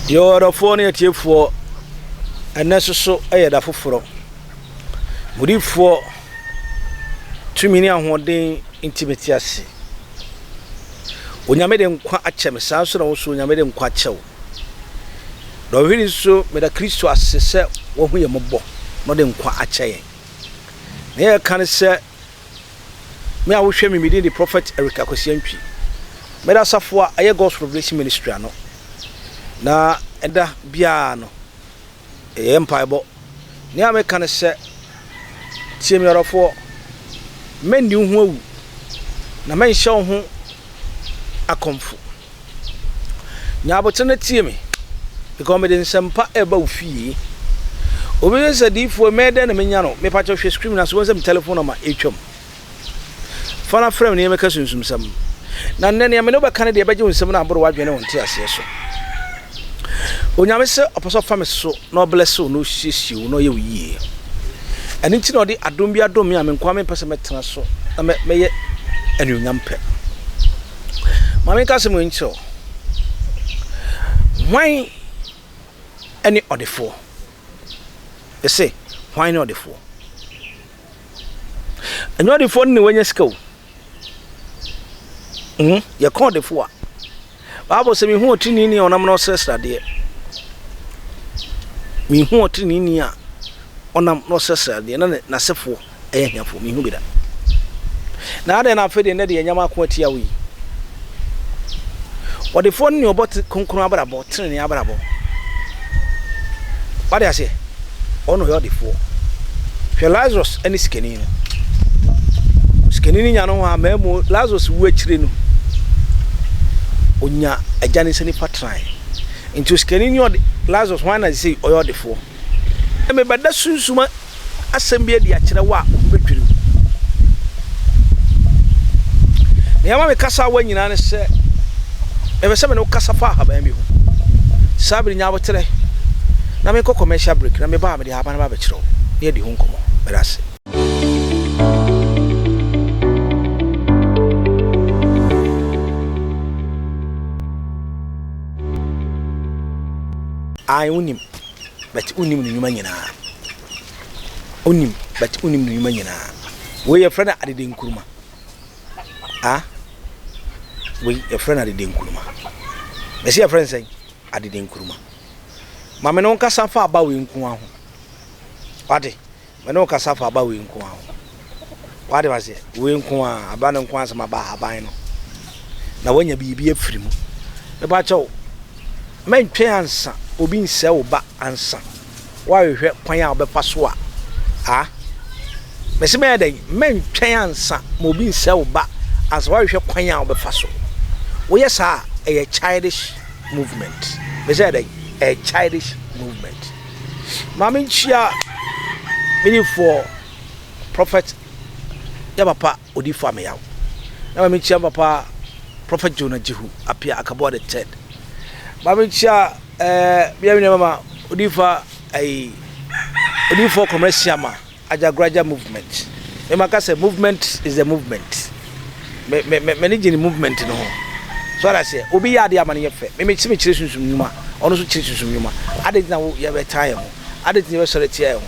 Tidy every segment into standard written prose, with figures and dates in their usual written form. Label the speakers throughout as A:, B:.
A: Your phone at you for a necessary aid of fufro. Would you for 2 million 1 day intimacy? When you made him quite a chem, South also you made him quite show. The really so made a Christo assessor what we are mobile, not in quite a chain. Near can say, me I will show me the prophet Erica Cosiempi. Made us for a God's Revelation Ministry. Na enda bia no empire bo ni ameka ne se tie mi orofo men ni hu awu na men hye ho akomfo nya abote na tie mi because me den sempa eba ofie obi se difo me de na menya no me pa cho hwe screen na so won se telephone number etwam fana frame ni emeka sunsum sam na nne ne me no be kan de beje unsam na aboro wadwene won tie ase so Onyame se apostle family so no bless you no hihie no ye wiye ani nti no de adom bi adom me amenkwa me pese metena so na me ye anuonyam pe ma me ka se mo ncho why any odefo you say why no odefo any odefo ni wanya sika o ye ko odefo a Bible say me hu otini ni onam no sesrade me hu otini ni a onam no sesrade na sefo ehiafo me hu bi da na ade na afede ne de nyama ko atia wi ode fon ni obot konkron abrabo tene ni abrabo wade ase ono yo de fo hwe Lazarus ani skeni nya no ha memo Lazarus wu akire no onya ajane se ni patran into skeni ni Lazarus wana say oyo defo e me bada sunsuma asembia di akire wa betwiri ne yama me kasa wa nyina ne se e be se me no kasa fa ha ba mi hu sabri nya botere na me ko commercial break na me ba me di ha ba na ba bekiro ne di hu nkomo berase I unim but unim ni nyuma nyina unim but unim ni nyuma nyina we your friend ADEDENKRUMA we your friend ADEDENKRUMA me see your friend say ADEDENKRUMA ma me no kasa fa ba we nku aho wade me no kasa fa ba we nku aho wade ba se we nku a aba no nku asema ba haban no na wanya bibi afiri mu me ba chawo men twe ansa obi nse wo ba ansa wa hwehwe kwan a obefa so a mesi me dey men twen ansa mo obi nse wo ba ansa wa hwehwe kwan a obefa so wo yesa a childish movement mesi dey a childish movement mama nchia mini for prophet ya papa odi fa me yawo na mama nchia papa prophet Jonah Jehu apia akabo the third mama nchia biya mi mama odifa commercial ma ajagraja movement me maka say movement is a movement me ni movement no so I say obi ya de amane yefe me chime chire sunsun nyuma ono so chire sunsun nyuma ade na wo ye be time ho ade tin we sore tie ho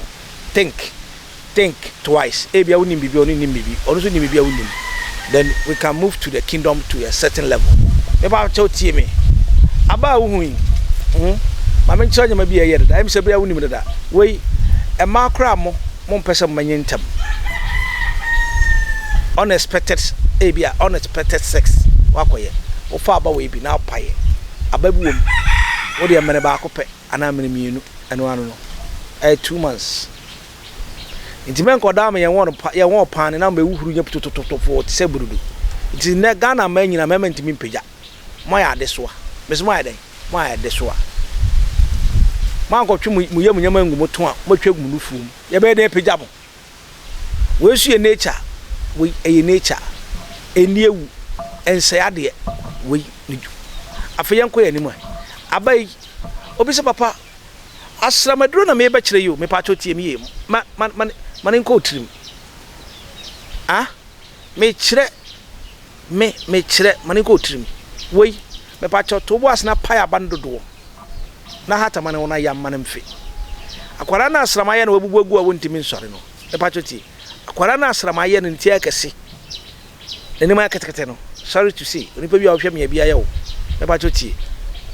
A: think twice e bia wonim bibi ono nim bibi ono so nim bia wonim then we can move to the kingdom to a certain level me ba cho tie me aba wo hu ma men chonya ma bia yere da em se bia wonim da we e ma kra mo mpese manyentam unexpected unexpected sex wakoye wo fa aba we bi na paye ababu wom wo de mene ba akopɛ ana mene mienu eno ano no 2 months nti men ko da me ye won pan na me wuhuru nya putotototo ti se burudu nti ne Ghana ma nyina me ntimi mpagya mo ya de soa me so mo ya den mo ya de soa man ko twi mu ye munyama ngumo to a mo twagum no fum ye be den pagya mo we su ye nature we e nature eni ewu ense ade we nidu afayen ko ye ni mo abai obi se papa asramaduro na me be kire yo me pa cho tie me ye man ko tirim me kire man ko tirim we me pa cho to bo asna pa ya bandodo na hata ma ne wona yam ma ne mfe akwara na asramaye na wabubuagu a wontimi nsore no me pa choti akwara na asramaye no ntia kese ne ma ketekete no sorry to say onipa bi a wohwe me bia ye wo me pa choti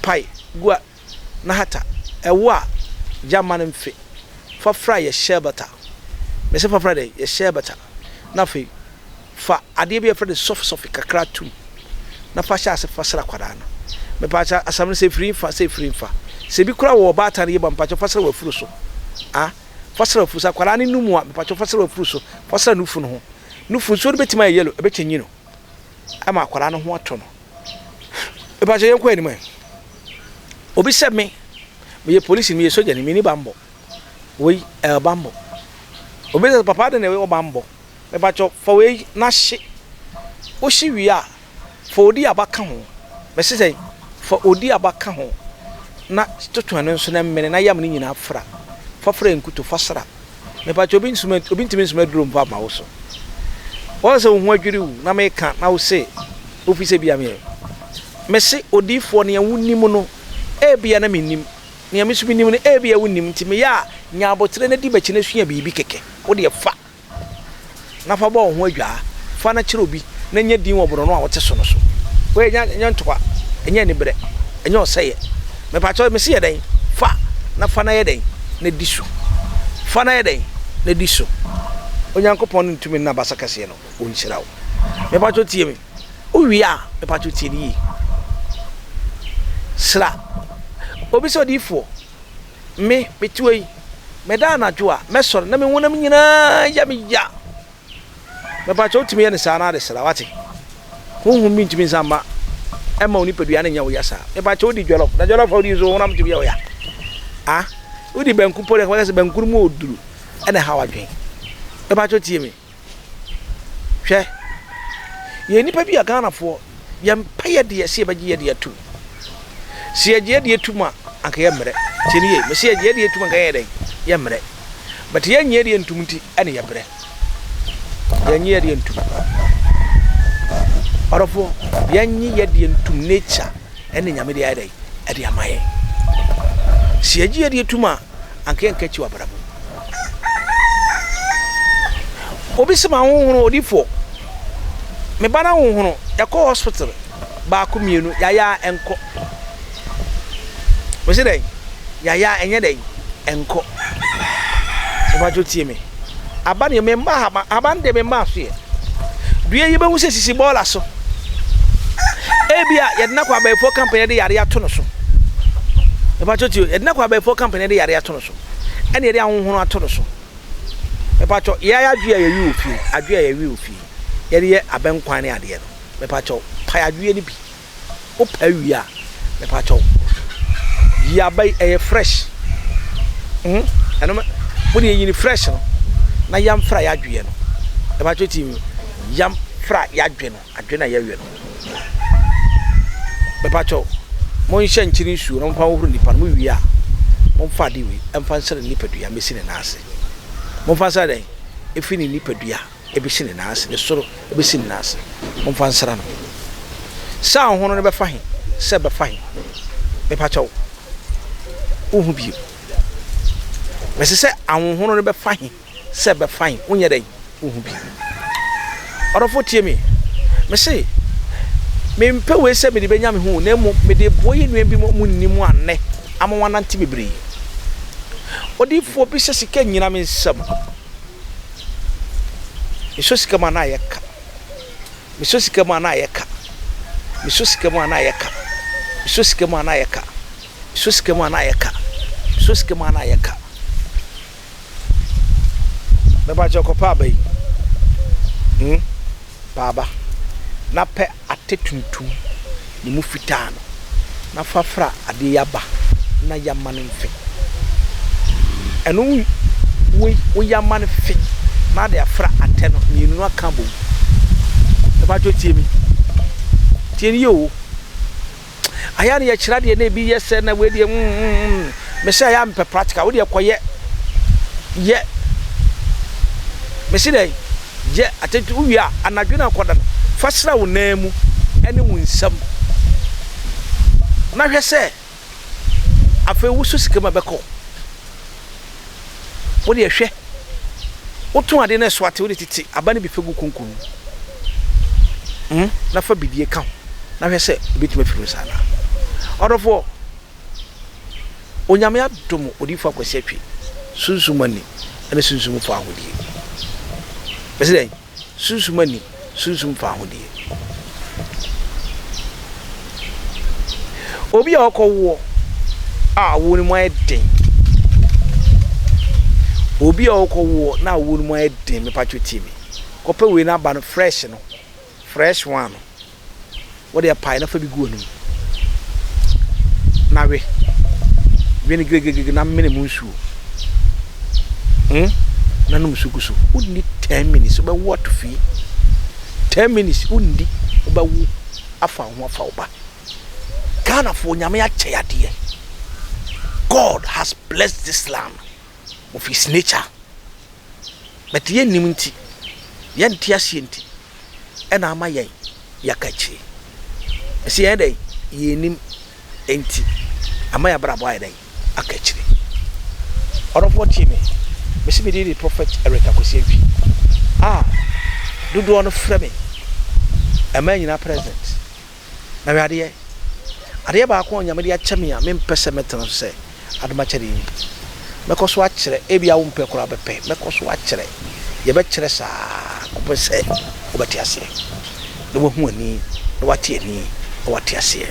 A: pai gua na hata ewo a jama ne mfe fa fra ye shebata me se fa fra de ye shebata na fe fa ade bi fra de soft kakra tum na fa sha se fa sra kwada no me pa cha asam se free fa se bi kura wo ba tare ba mpa cha fa sra wa furu so fa sra fu sa kwada ne numu a me pa cha fa sra wa furu so fa sra nufu no ho nufu so betima yellow e be chenyi no ama kwada no ho ato no e pa cha yen kwa ni man obi se me ye police me ye soja ni mini bambo we bambo obi se papa de ne we bambo me ba cho for we na hye o hye wi a for odi abaka ho me se say for odi abaka ho na totoan nso na mmene na yam ni nyina afra fa enkuto fasra me ba cho obi ntimi nsuma duro mpa ma wo so wo se wo ho adwiri wu na me ka na wo se office bia me se odifo ne wunnim no ebia na mennim ne amisu bi nim ne ebia wunnim ntime ya nya abotre na di bachi na sua bibi keke wo de fa na fa bo ho adwa fa na kire obi na nya din wo boro no a wote so no so we nya ntwa enya ni bre enya oseye me pa cho me se yeden fa na fa na yeden na disu fa na yeden na disu onyankopon ntumi na basakase no onchirawo me pa cho tie me o wi a me pa cho tie ni sra obi so difo me betuai me da na jo a me soro na me wonam nyina ya me ya me pa cho timi ya ne sa na de sra wate honhum mi ntimi sama e ma oni pedua na nya wo ya sa me pa cho di jollof da jollof odi zo wonam timi ya wo ya odi banku pore kwa se bankuru mu oduru e na hawa dwen me pa cho tie me hwe ye ni pa bi aga na fo ya mpa ye de se ba ye de atu si aje de tuma anka yemre chini ye me si aje de tuma ga yeden yemre but ye nye de ntumti ane yebre ye nye de ntum orofo ye nye de ntum nature ene nyame de yeden e de amaye si aje de tuma anka yanka chi wabrabo obi se ma honhoro odifo me bana honhoro yakọ hospital ba ko mienu yaya enko wose dey yaya enye dey enko e ba jo tie me aba ne me mba aba nde me mba so ye due yi be hu se sisi bola so ebia ye na kwa ba fo company de yare ato no so e ba jo tie ye na kwa ba fo company de yare ato no so ene ye de ahonhoro ato no so e ba jo yaya due ye wi ofi adue ye wi ofi ye de abenkwan ne ade no me pa jo pa adue ni bi o pa wi a me pa jo ya bay e fresh ano mo de yini fresh no na yam fra ya dwe no e ba choti yam fra ya dwe no adwe na ya wi no be pa cho mo nhye nchiri nsu no mfa wo nipa mo wi a mo mfa de wi emfa nsere nipa dua mesi ne na ase mo mfa nsere den efi ni nipa dua e be si ne na ase ne soro e be si ne na ase mo mfa nsere no sa hono ne be fa hin se be fa hin be pa cho uhu bi mese se ahonhono ne be fahin se be fahin onye den uhu bi orofo tie me mese me mpe we se me de benya me hu na mu me de boye nua bi mu nnimu anne amwa nante bebre odifo bi se sika nyina me nsam eso sika ma na yeka eso sika ma na yeka eso sika ma na yeka eso sika ma na yeka eso sika ma na yeka so skema na yeka me ba joko pa bai baba na pe atetuntum ni mu fitano na fafra ade yaba na yamane mfe enu we yamane mfe na de afra ateno ni nu aka bo me ba jo tie mi tie ni yo aya ne ya kira de na bi yese na we de me say am pe practical we de koye ye me say dey je atetu wia anadwena akoda no fasra wo namu ene wo nsam na hwe se afa wo so sika ma beko wo de hwe wo to ade na so ate wo de titi aba ne bi fegu kunkun na fa bidie ka na hwe se bitime firu sana odofo onyame adom odifo akwese atwi sunsumani ene sunsum fa ahodie bese sunsumani sunsum fa ahodie obi akowo a wo ni mo eden obi akowo na wo ni mo eden me patcho timi kope we na ba no fresh one what they pie na fa bi go no na we ni gege na mene munsuo na no musukusu uni 10 minutes oba what fi 10 minutes uni oba wu afa ho afa oba kana fo nyame ya cheyade. God has blessed this land of his nature, but ye nimunti ye ntiase nti ena ama ye yakachi esi ye dai ye nim enti ama ya brabo ayi dai akachiri orofo timi mesi me di prophet Eric Akosiefi dudu on frame ama nyina present na we ade ba ko nyame de acheme a me mpese metano se adoma chere yi mekoso akere ebia wo mpe kora bepe mekoso akere ye be kere sa ko se obati ase no wo hu ani no wati ani o wati ase